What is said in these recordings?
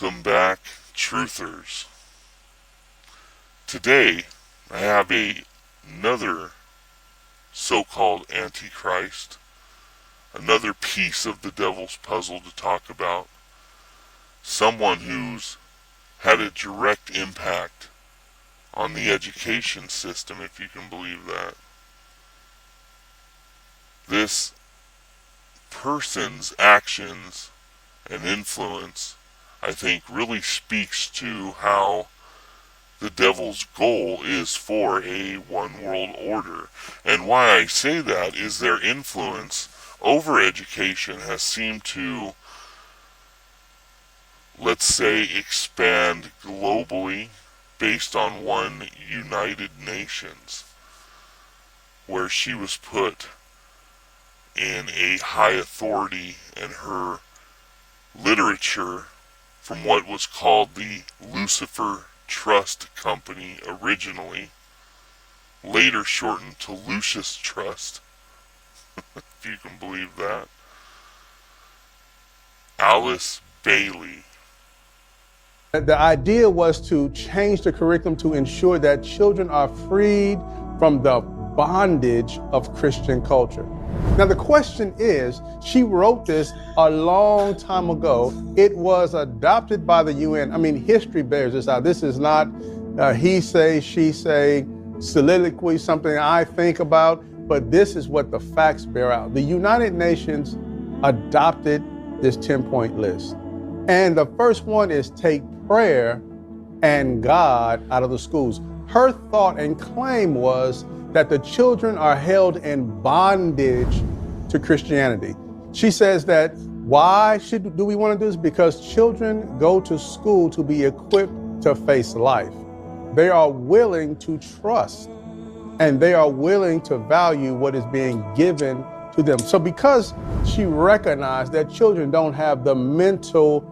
Welcome back, truthers. Today, I have another so-called Antichrist, another piece of the devil's puzzle to talk about, someone who's had a direct impact on the education system, if you can believe that. This person's actions and influence, I think, really speaks to how the devil's goal is for a one world order. And why I say that is their influence over education has seemed to, let's say, expand globally based on one United Nations, where she was put in a high authority, and her literature from what was called the Lucifer Trust Company originally, later shortened to Lucius Trust, if you can believe that. Alice Baily. The idea was to change the curriculum to ensure that children are freed from the bondage of Christian culture. Now the question is, she wrote this a long time ago. It was adopted by the UN. I mean, history bears this out. This is not he say, she say, soliloquy, something I think about, but this is what the facts bear out. The United Nations adopted this 10-point list. And the first one is take prayer and God out of the schools. Her thought and claim was that the children are held in bondage to Christianity. She says that why do we want to do this? Because children go to school to be equipped to face life. They are willing to trust, and they are willing to value what is being given to them. So because she recognized that children don't have the mental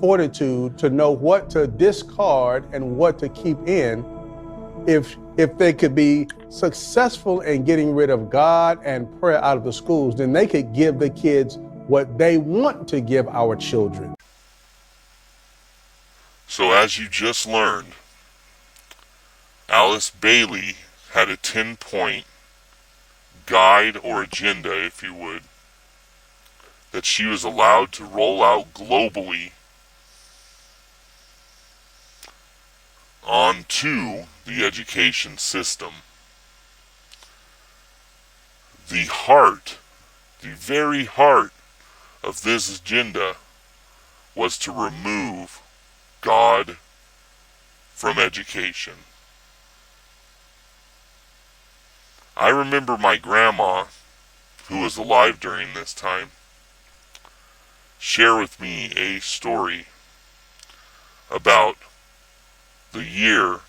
fortitude to know what to discard and what to keep in, if they could be successful in getting rid of God and prayer out of the schools, then they could give the kids what they want to give our children. So as you just learned, Alice Baily had a 10-point guide or agenda, if you would, that she was allowed to roll out globally onto the education system. The heart, the very heart of this agenda was to remove God from education. I remember my grandma, who was alive during this time, share with me a story about the year,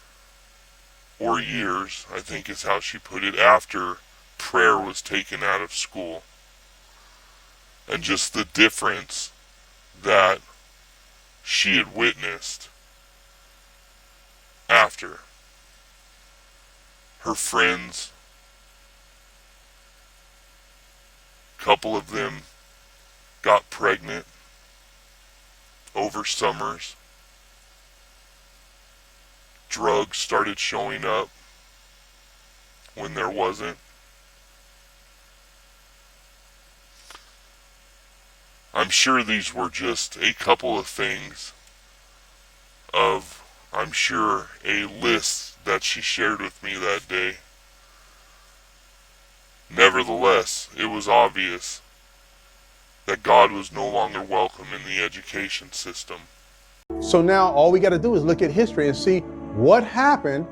or years, I think is how she put it, after prayer was taken out of school. And just the difference that she had witnessed after. Her friends, a couple of them got pregnant over summers. Drugs started showing up when there wasn't. I'm sure these were just a couple of things of, I'm sure, a list that she shared with me that day. Nevertheless, it was obvious that God was no longer welcome in the education system. So now all we got to do is look at history and see what happened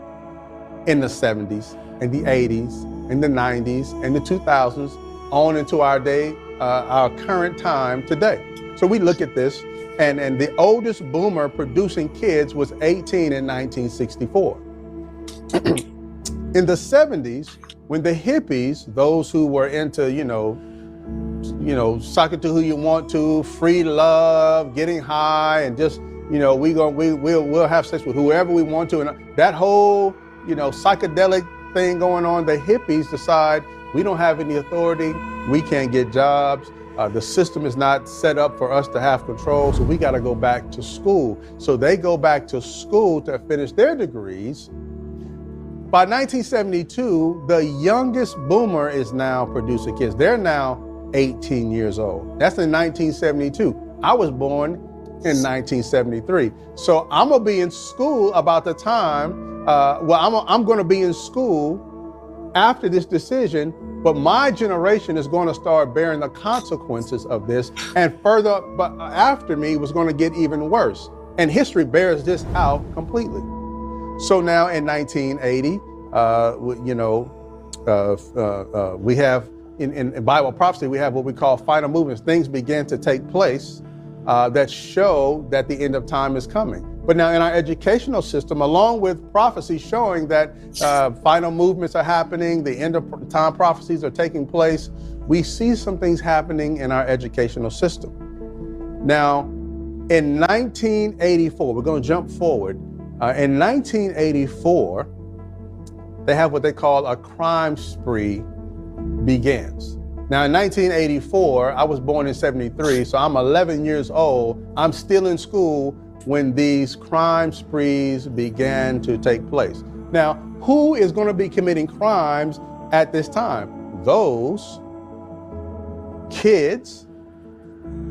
in the 70s and the 80s and the 90s and the 2000s on into our day, our current time today. So we look at this, and the oldest boomer producing kids was 18 in 1964. In the 70s, when the hippies, those who were into, suck it to who you want to, free love, getting high, and just, we'll have sex with whoever we want to, and that whole, psychedelic thing going on, the hippies decide we don't have any authority, we can't get jobs, The system is not set up for us to have control, so we got to go back to school. So they go back to school to finish their degrees. By 1972, the youngest boomer is now producing kids. They're now 18 years old. That's in 1972. I was born in 1973. So I'm gonna be in school about the time, I'm gonna be in school after this decision, but my generation is going to start bearing the consequences of this, and further, but after me was going to get even worse. And history bears this out completely. So now in 1980, we have in Bible prophecy, we have what we call final movements. Things begin to take place that show that the end of time is coming. But now in our educational system, along with prophecy showing that final movements are happening, the end of time prophecies are taking place, we see some things happening in our educational system. Now, in 1984, we're going to jump forward. In 1984, they have what they call a crime spree begins. Now, in 1984, I was born in 73, so I'm 11 years old. I'm still in school when these crime sprees began to take place. Now, who is going to be committing crimes at this time? Those kids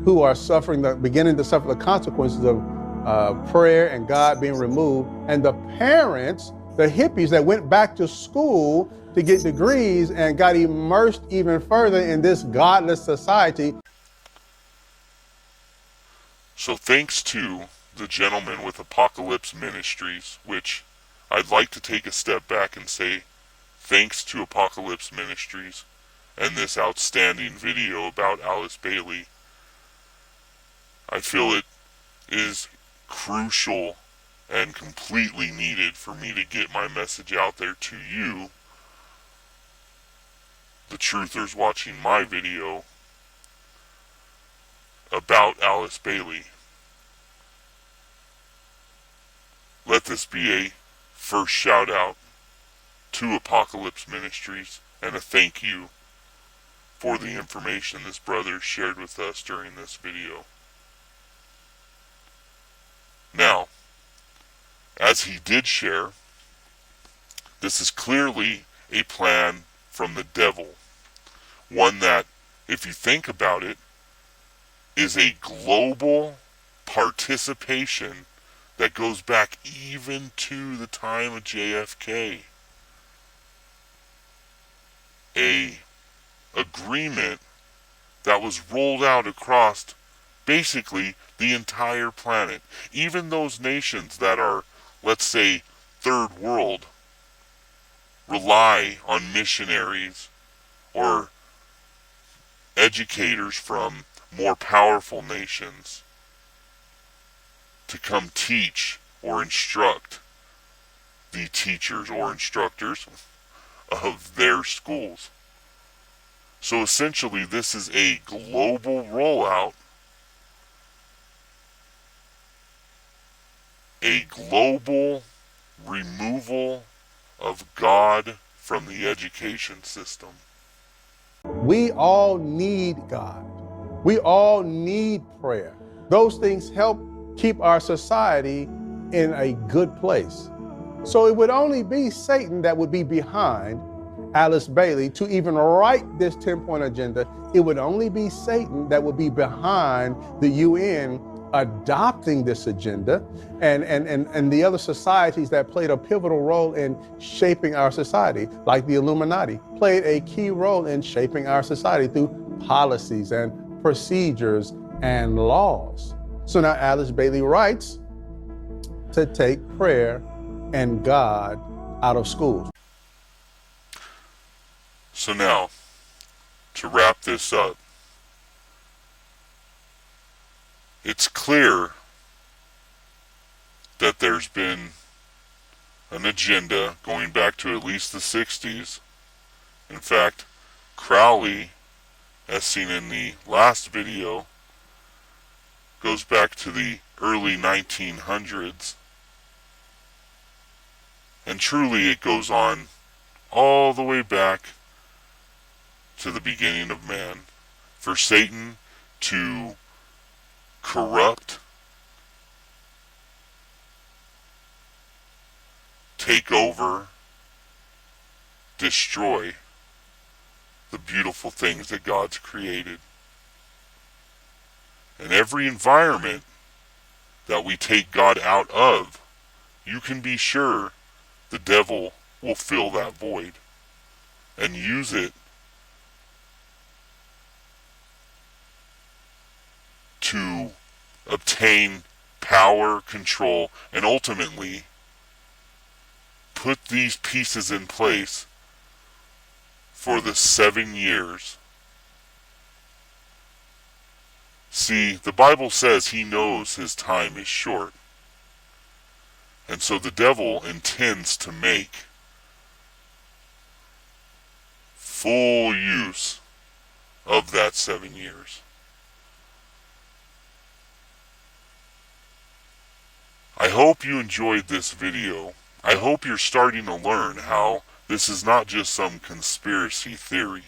who are beginning to suffer the consequences of prayer and God being removed, and the parents, the hippies that went back to school to get degrees and got immersed even further in this godless society. So thanks to the gentleman with Apocalypse Ministries, which I'd like to take a step back and say thanks to Apocalypse Ministries and this outstanding video about Alice Baily. I feel it is crucial and completely needed for me to get my message out there to you, the truthers watching my video about Alice Baily. Let this be a first shout out to Apocalypse Ministries and a thank you for the information this brother shared with us during this video. Now, as he did share, this is clearly a plan from the devil. One that, if you think about it, is a global participation that goes back even to the time of JFK. A agreement that was rolled out across basically the entire planet. Even those nations that are, let's say, third world, rely on missionaries or educators from more powerful nations to come teach or instruct the teachers or instructors of their schools. So essentially, this is a global rollout, a global removal of God from the education system. We all need God. We all need prayer. Those things help keep our society in a good place. So it would only be Satan that would be behind Alice Baily to even write this 10-point agenda. It would only be Satan that would be behind the UN adopting this agenda and the other societies that played a pivotal role in shaping our society, like the Illuminati, played a key role in shaping our society through policies and procedures and laws. So now Alice Baily writes to take prayer and God out of schools. So now, to wrap this up, it's clear that there's been an agenda going back to at least the 60s. In fact, Crowley, as seen in the last video, goes back to the early 1900s. And truly it goes on all the way back to the beginning of man. for Satan to corrupt, take over, destroy the beautiful things that God's created. And every environment that we take God out of, you can be sure the devil will fill that void and use it to obtain power, control, and ultimately put these pieces in place for the 7 years. See, the Bible says he knows his time is short. And so the devil intends to make full use of that 7 years. I hope you enjoyed this video. I hope you're starting to learn how this is not just some conspiracy theory,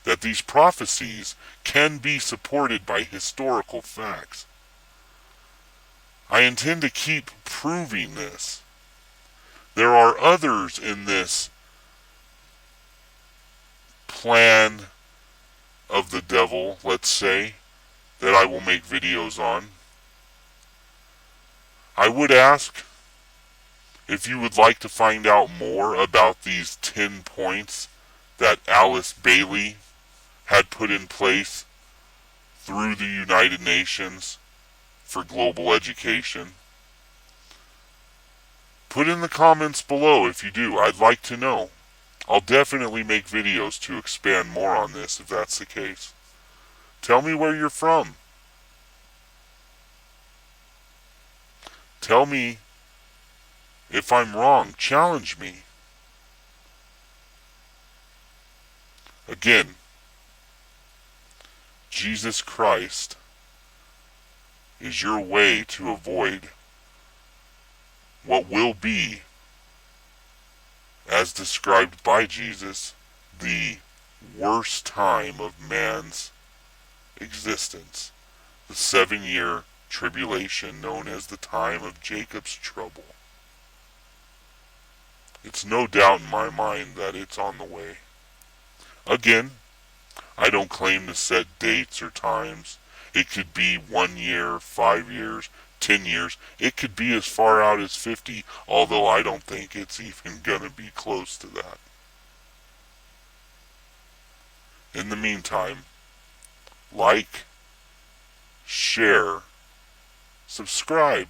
that these prophecies can be supported by historical facts. I intend to keep proving this. There are others in this plan of the devil, let's say, that I will make videos on. I would ask if you would like to find out more about these 10 points that Alice Baily had put in place through the United Nations for global education. Put in the comments below if you do. I'd like to know. I'll definitely make videos to expand more on this if that's the case. Tell me where you're from. Tell me if I'm wrong. Challenge me. Again, Jesus Christ is your way to avoid what will be, as described by Jesus, the worst time of man's existence. The 7-year tribulation known as the time of Jacob's trouble. It's no doubt in my mind that it's on the way. Again, I don't claim to set dates or times. It could be 1 year, 5 years, 10 years. It could be as far out as 50, although I don't think it's even going to be close to that. In the meantime, like, share, subscribe.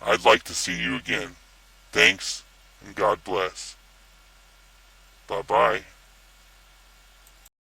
I'd like to see you again. Thanks, and God bless. Bye-bye.